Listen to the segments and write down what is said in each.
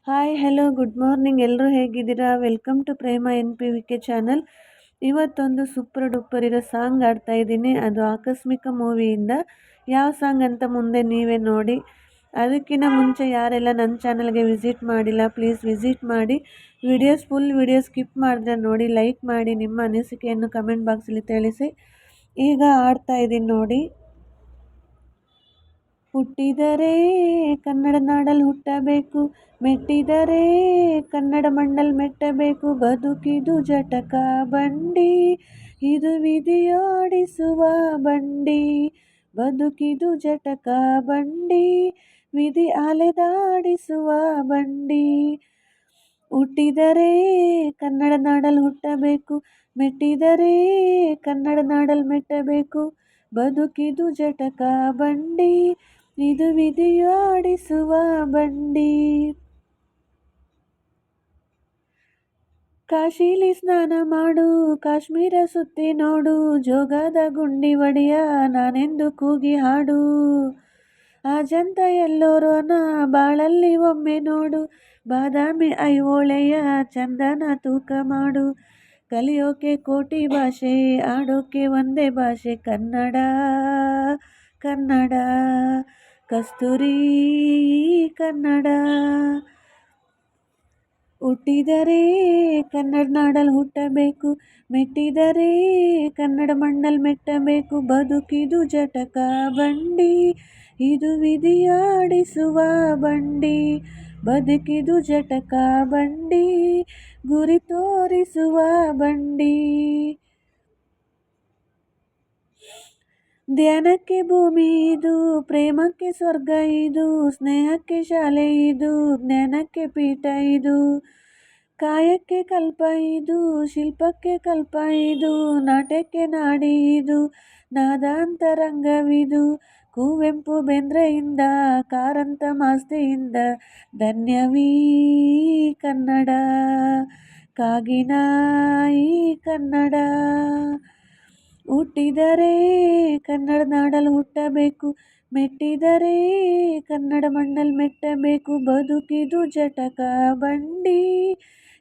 Hi hello good morning ಎಲ್ಲರೂ ಹೇಗಿದ್ದೀರಾ? Welcome to Prema NPVK channel. ಇವತ್ತೊಂದು ಸೂಪರ್ ಡೂಪರ್ ಇರೋ ಸಾಂಗ್ ಆಡ್ತಾ ಇದ್ದೀನಿ. ಅದು ಆಕಸ್ಮಿಕ ಮೂವಿಯಿಂದ. ಯಾವ ಸಾಂಗ್ ಅಂತ ಮುಂದೆ ನೀವೇ ನೋಡಿ. ಅದಕ್ಕಿಂತ ಮುಂಚೆ ಯಾರೆಲ್ಲ ನನ್ನ ಚಾನಲ್ಗೆ ವಿಸಿಟ್ ಮಾಡಿಲ್ಲ ಪ್ಲೀಸ್ ವಿಸಿಟ್ ಮಾಡಿ. ಫುಲ್ ವಿಡಿಯೋ ಸ್ಕಿಪ್ ಮಾಡಿದ್ರೆ ನೋಡಿ, ಲೈಕ್ ಮಾಡಿ, ನಿಮ್ಮ ಅನಿಸಿಕೆಯನ್ನು ಕಮೆಂಟ್ ಬಾಕ್ಸಲ್ಲಿ ತಿಳಿಸಿ. ಈಗ ಆಡ್ತಾ ಇದ್ದೀನಿ ನೋಡಿ. ಹುಟ್ಟಿದರೆ ಕನ್ನಡ ನಾಡಲ್ಲಿ ಹುಟ್ಟಬೇಕು, ಮೆಟ್ಟಿದರೆ ಕನ್ನಡ ಮಣ್ಣಲ್ಲಿ ಮೆಟ್ಟಬೇಕು. ಬದುಕಿದು ಜಟಕ ಬಂಡಿ, ಇದು ವಿಧಿಯೋಡಿಸುವ ಬಂಡಿ. ಬದುಕಿದು ಜಟಕ ಬಂಡಿ, ವಿಧಿ ಅಲೆದಾಡಿಸುವ ಬಂಡಿ. ಹುಟ್ಟಿದರೆ ಕನ್ನಡ ನಾಡಲ್ಲಿ ಹುಟ್ಟಬೇಕು, ಮೆಟ್ಟಿದರೆ ಕನ್ನಡ ನಾಡಲ್ಲಿ ಮೆಟ್ಟಬೇಕು. ಬದುಕಿದು ಜಟಕ ಬಂಡಿ, ಇದು ವಿಧಿಯಾಡಿಸುವ ಬಂಡಿ. ಕಾಶಿಲಿ ಸ್ನಾನ ಮಾಡು, ಕಾಶ್ಮೀರ ಸುತ್ತಿ ನೋಡು, ಜೋಗದ ಗುಂಡಿ ಒಡೆಯ ನಾನೆಂದು ಕೂಗಿ ಹಾಡು. ಅಜಂತ ಎಲ್ಲೋರೋನ ಬಾಳಲ್ಲಿ ಒಮ್ಮೆ ನೋಡು, ಬಾದಾಮಿ ಐಹೊಳೆಯ ಚಂದನ ತೂಕ ಮಾಡು. ಕಲಿಯೋಕೆ ಕೋಟಿ ಭಾಷೆ, ಆಡೋಕೆ ಒಂದೇ ಭಾಷೆ, ಕನ್ನಡ ಕನ್ನಡ ಕಸ್ತೂರಿ ಕನ್ನಡ. ಹುಟ್ಟಿದರೆ ಕನ್ನಡ ನಾಡಲ್ಲಿ ಹುಟ್ಟಬೇಕು, ಮೆಟ್ಟಿದರೆ ಕನ್ನಡ ಮಣ್ಣಲ್ಲಿ ಮೆಟ್ಟಬೇಕು. ಬದುಕಿದು ಜಟಕ ಬಂಡಿ, ಇದು ವಿಧಿಯಾಡಿಸುವ ಬಂಡಿ. ಬದುಕಿದು ಜಟಕ ಬಂಡಿ, ಗುರಿ ತೋರಿಸುವ ಬಂಡಿ. ಧ್ಯಾನಕ್ಕೆ ಭೂಮಿ ಇದು, ಪ್ರೇಮಕ್ಕೆ ಸ್ವರ್ಗ ಇದು, ಸ್ನೇಹಕ್ಕೆ ಶಾಲೆ ಇದು, ಜ್ಞಾನಕ್ಕೆ ಪೀಠ ಇದು. ಕಾಯಕ್ಕೆ ಕಲ್ಪ ಇದು, ಶಿಲ್ಪಕ್ಕೆ ಕಲ್ಪ ಇದು, ನಾಟ್ಯಕ್ಕೆ ನಾಡಿ ಇದು, ನಾದಾಂತರಂಗವಿದು. ಕುವೆಂಪು ಬೇಂದ್ರೆಯಿಂದ, ಕಾರಂತ ಮಾಸ್ತಿಯಿಂದ, ಧನ್ಯವೀ ಕನ್ನಡ, ಕಾಗಿನಾಯಿ ಕನ್ನಡ. ಹುಟ್ಟಿದರೆ ಕನ್ನಡ ನಾಡಲ್ಲಿ ಹುಟ್ಟಬೇಕು, ಮೆಟ್ಟಿದರೆ ಕನ್ನಡ ಮಣ್ಣಲ್ಲಿ ಮೆಟ್ಟಬೇಕು. ಬದುಕಿದು ಜಟಕ ಬಂಡಿ,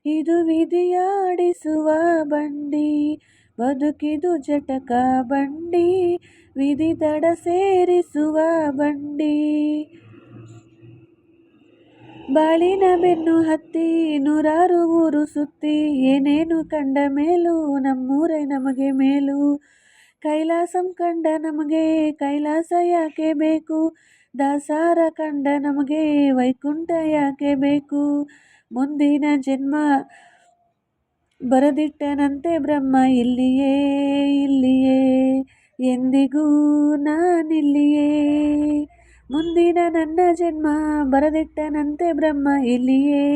ಇದು ವಿಧಿಯಾಡಿಸುವ ಬಂಡಿ. ಬದುಕಿದು ಜಟಕ ಬಂಡಿ, ವಿಧಿ ದಡ ಸೇರಿಸುವ ಬಂಡಿ. ಬಾಳಿನ ಬೆನ್ನು ಹತ್ತಿ ನೂರಾರು ಊರು ಸುತ್ತಿ, ಏನೇನು ಕಂಡ ಮೇಲೂ ನಮ್ಮೂರೇ ನಮಗೆ ಮೇಲು. ಕೈಲಾಸಂ ಕಂಡ ನಮಗೆ ಕೈಲಾಸ ಯಾಕೆ ಬೇಕು, ದಾಸಾರ ಕಂಡ ನಮಗೆ ವೈಕುಂಠ ಯಾಕೆ ಬೇಕು. ಮುಂದಿನ ಜನ್ಮ ಬರೆದಿಟ್ಟನಂತೆ ಬ್ರಹ್ಮ, ಇಲ್ಲಿಯೇ ಇಲ್ಲಿಯೇ ಎಂದಿಗೂ ನಾನಿಲ್ಲಿಯೇ. ಮುಂದಿನ ನನ್ನ ಜನ್ಮ ಬರೆದಿಟ್ಟನಂತೆ ಬ್ರಹ್ಮ, ಇಲ್ಲಿಯೇ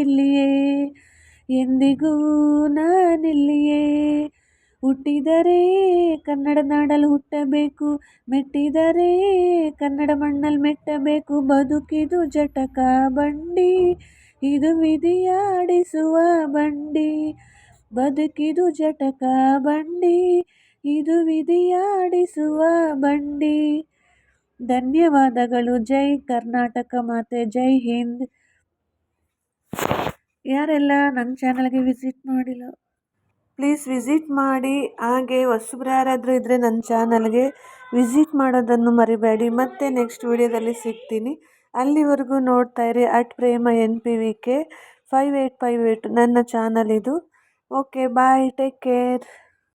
ಇಲ್ಲಿಯೇ ಎಂದಿಗೂ ನಾನಿಲ್ಲಿಯೇ. ಹುಟ್ಟಿದರೆ ಕನ್ನಡ ನಾಡಲ್ಲಿ ಹುಟ್ಟಬೇಕು, ಮೆಟ್ಟಿದರೆ ಕನ್ನಡ ಮಣ್ಣಲ್ಲಿ ಮೆಟ್ಟಬೇಕು. ಬದುಕಿದು ಜಟಕ ಬಂಡಿ, ಇದು ವಿಧಿಯಾಡಿಸುವ ಬಂಡಿ. ಬದುಕಿದು ಜಟಕ ಬಂಡಿ, ಇದು ವಿಧಿಯಾಡಿಸುವ ಬಂಡಿ. ಧನ್ಯವಾದಗಳು. ಜೈ ಕರ್ನಾಟಕ ಮಾತೆ, ಜೈ ಹಿಂದ್. ಯಾರೆಲ್ಲ ನನ್ನ ಚಾನಲ್ಗೆ ವಿಸಿಟ್ ಮಾಡಿಲ್ಲ ಪ್ಲೀಸ್ ವಿಸಿಟ್ ಮಾಡಿ. ಹಾಗೆ ಹೊಸಬ್ರು ಯಾರಾದರೂ ಇದ್ದರೆ ನನ್ನ ಚಾನಲ್ಗೆ ವಿಸಿಟ್ ಮಾಡೋದನ್ನು ಮರಿಬೇಡಿ. ಮತ್ತೆ ನೆಕ್ಸ್ಟ್ ವಿಡಿಯೋದಲ್ಲಿ ಸಿಗ್ತೀನಿ. ಅಲ್ಲಿವರೆಗೂ ನೋಡ್ತಾ ಇರಿ @ಪ್ರೇಮ NPVK 5858 ನನ್ನ ಚಾನಲ್ ಇದು. Okay bye, take care.